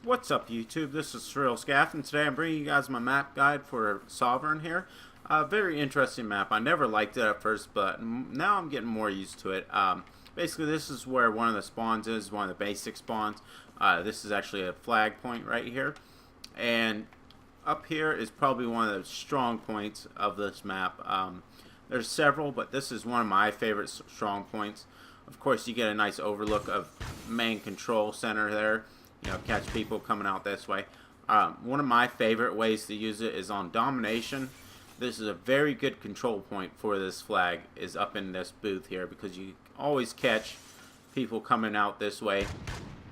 What's up YouTube, this is SCAF'S, and today I'm bringing you guys my map guide for Sovereign here. Very interesting map. I never liked it at first, but now I'm getting more used to it. Basically this is where one of the spawns is, one of the basic spawns. This is actually a flag point right here. And up here is probably one of the strong points of this map. There's several, but this is one of my favorite strong points. Of course you get a nice overlook of main control center there. You know, catch people coming out this way. One of my favorite ways to use it is on domination. This is a very good control point for this flag, is up in this booth here, because you always catch people coming out this way,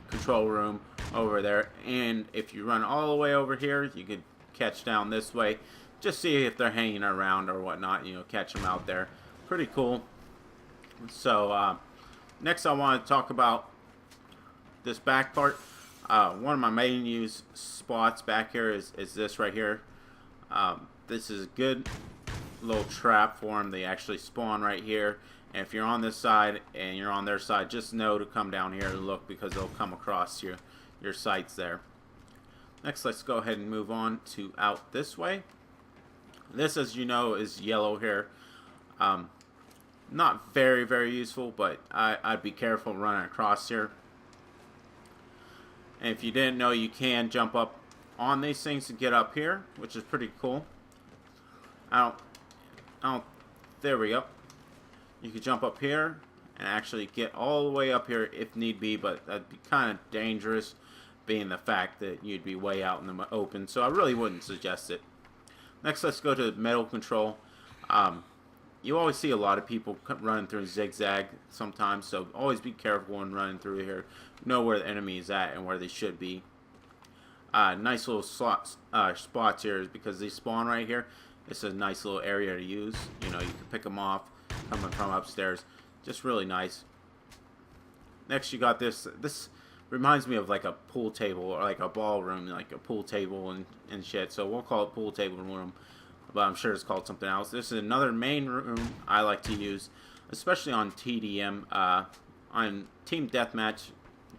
control room over there, and if you run all the way over here, you could catch down this way, just see if they're hanging around or whatnot, you know, catch them out there. Pretty cool. So next I want to talk about this back part. One of my main used spots back here is this right here. This is a good little trap for them. They actually spawn right here. And if you're on this side and you're on their side, just know to come down here and look, because they'll come across your sights there. Next, let's go ahead and move on to out this way. This, as you know, is yellow here. Not very useful, but I'd be careful running across here. And if you didn't know, you can jump up on these things to get up here, which is pretty cool. There we go. You could jump up here and actually get all the way up here if need be, but that'd be kind of dangerous, being the fact that you'd be way out in the open. So I really wouldn't suggest it. Next, let's go to metal control. You always see a lot of people running through zigzag sometimes, so always be careful when running through here. Know where the enemy is at and where they should be. Nice little spots here, because they spawn right here. It's a nice little area to use. You know, you can pick them off coming from upstairs. Just really nice. Next, you got this. This reminds me of like a pool table, or like a ballroom, like a pool table and shit. So we'll call it pool table room, but I'm sure it's called something else. This is another main room I like to use, especially on TDM. On Team Deathmatch,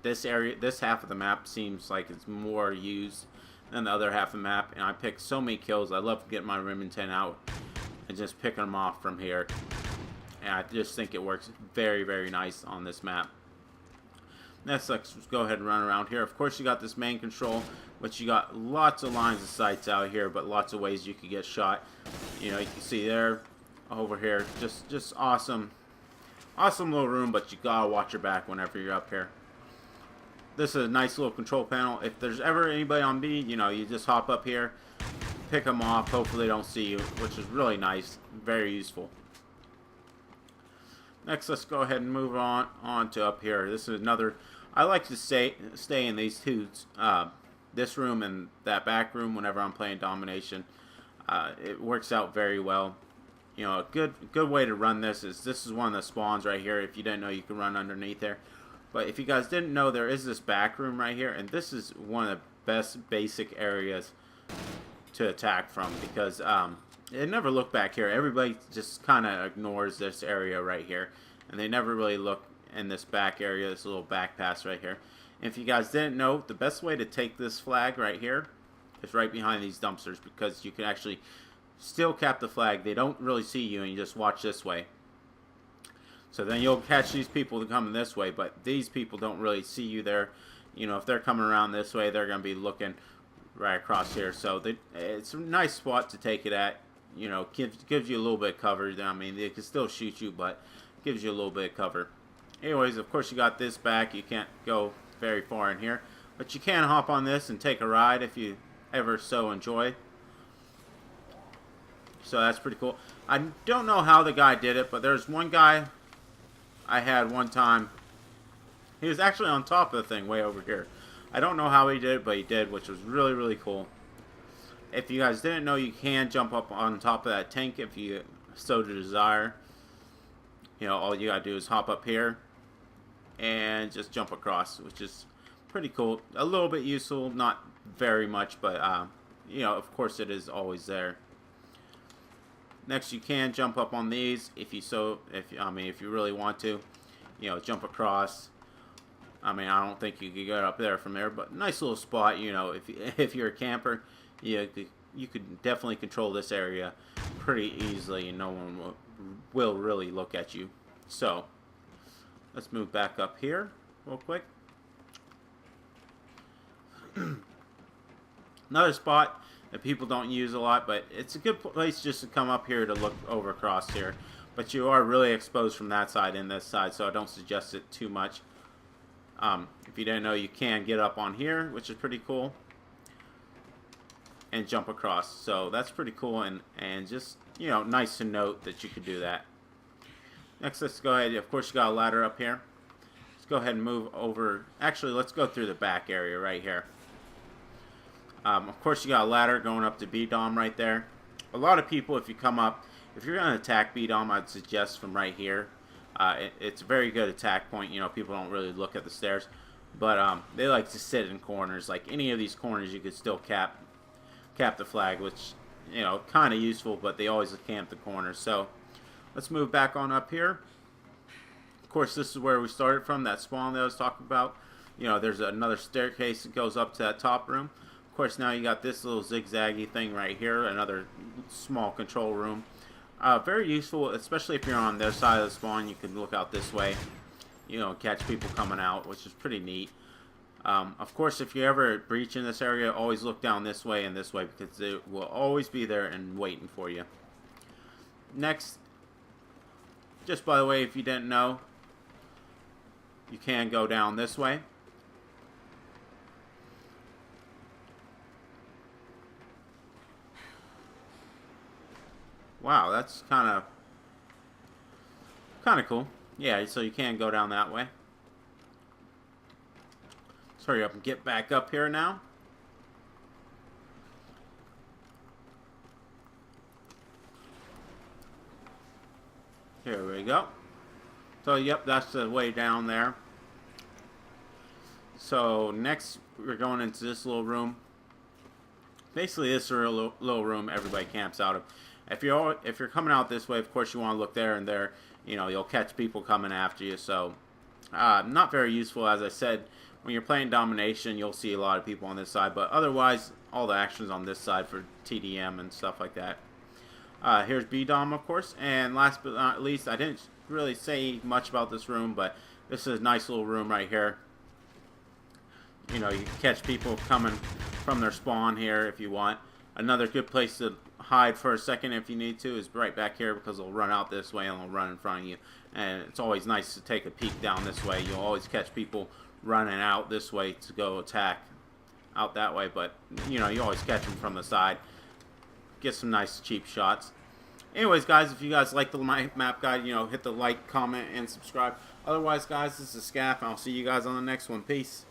this area, this half of the map seems like it's more used than the other half of the map, and I pick so many kills. I love getting my Remington out and just picking them off from here, and I just think it works very nice on this map. Next, let's go ahead and run around here. Of course, you got this main control, which you got lots of lines of sights out here, but lots of ways you could get shot. You know, you can see there, over here, just awesome little room, but you gotta watch your back whenever you're up here. This is a nice little control panel. If there's ever anybody on B, you know, you just hop up here, pick them off, hopefully they don't see you, which is really nice, very useful. Next, let's go ahead and move on to up here. This is another, I like to stay in these two, this room and that back room whenever I'm playing domination. It works out very well. You know, a good way to run this is one of the spawns right here. If you didn't know, you can run underneath there. But if you guys didn't know, there is this back room right here, and this is one of the best basic areas to attack from, because they never look back here. Everybody just kind of ignores this area right here, and they never really look in this back area, this little back pass right here. And if you guys didn't know, the best way to take this flag right here is right behind these dumpsters, because you can actually still cap the flag. They don't really see you, and you just watch this way. So then you'll catch these people coming this way, but these people don't really see you there. You know, if they're coming around this way, they're going to be looking right across here. So it's a nice spot to take it at. You know, gives you a little bit of cover. I mean, they can still shoot you, but gives you a little bit of cover. Anyways, of course, you got this back. You can't go very far in here, but you can hop on this and take a ride if you ever so enjoy. So that's pretty cool. I don't know how the guy did it, but there's one guy I had one time. He was actually on top of the thing way over here. I don't know how he did it, but he did, which was really cool. If you guys didn't know, you can jump up on top of that tank if you so desire. You know, all you gotta do is hop up here and just jump across, which is pretty cool. A little bit useful, not very much, but you know, of course it is always there. Next, you can jump up on these if you really want to. You know, jump across. I mean, I don't think you could get up there from there, but nice little spot. You know, if you're a camper, you could definitely control this area pretty easily, and no one will really look at you. So let's move back up here real quick. Another spot that people don't use a lot, but it's a good place just to come up here to look over across here. But you are really exposed from that side and this side, so I don't suggest it too much. If you didn't know, you can get up on here, which is pretty cool, and jump across. So that's pretty cool, and just, you know, nice to note that you could do that. Next, let's go ahead. Of course, you got a ladder up here. Let's go ahead and move over. Actually, let's go through the back area right here. Of course, you got a ladder going up to B-Dom right there. A lot of people, if you come up, if you're going to attack B-Dom, I'd suggest from right here. It's a very good attack point. You know, people don't really look at the stairs, but they like to sit in corners. Like any of these corners, you could still cap the flag, which, you know, kind of useful, but they always camp the corners. So let's move back on up here. Of course, this is where we started from, that spawn that I was talking about. You know, there's another staircase that goes up to that top room. Of course, now you got this little zigzaggy thing right here, another small control room. Very useful, especially if you're on their side of the spawn. You can look out this way, you know, catch people coming out, which is pretty neat. Of course, if you ever breach in this area, always look down this way and this way, because it will always be there and waiting for you. Next, just by the way, if you didn't know, you can go down this way. Wow, that's kind of cool. Yeah, so you can go down that way. Let's hurry up and get back up here now. Here we go. So, yep, that's the way down there. So, next, we're going into this little room. Basically, this is a little room everybody camps out of. If you're coming out this way, of course, you want to look there and there. You know, you'll catch people coming after you. So, not very useful. As I said, when you're playing domination, you'll see a lot of people on this side. But otherwise, all the action's on this side for TDM and stuff like that. Here's B-Dom, of course. And last but not least, I didn't really say much about this room, but this is a nice little room right here. You know, you can catch people coming from their spawn here if you want. Another good place to hide for a second if you need to is right back here, because they'll run out this way and they'll run in front of you. And it's always nice to take a peek down this way. You'll always catch people running out this way to go attack out that way. But, you know, you always catch them from the side. Get some nice cheap shots. Anyways, guys, if you guys like the map guide, you know, hit the like, comment, and subscribe. Otherwise, guys, this is SCAF, and I'll see you guys on the next one. Peace.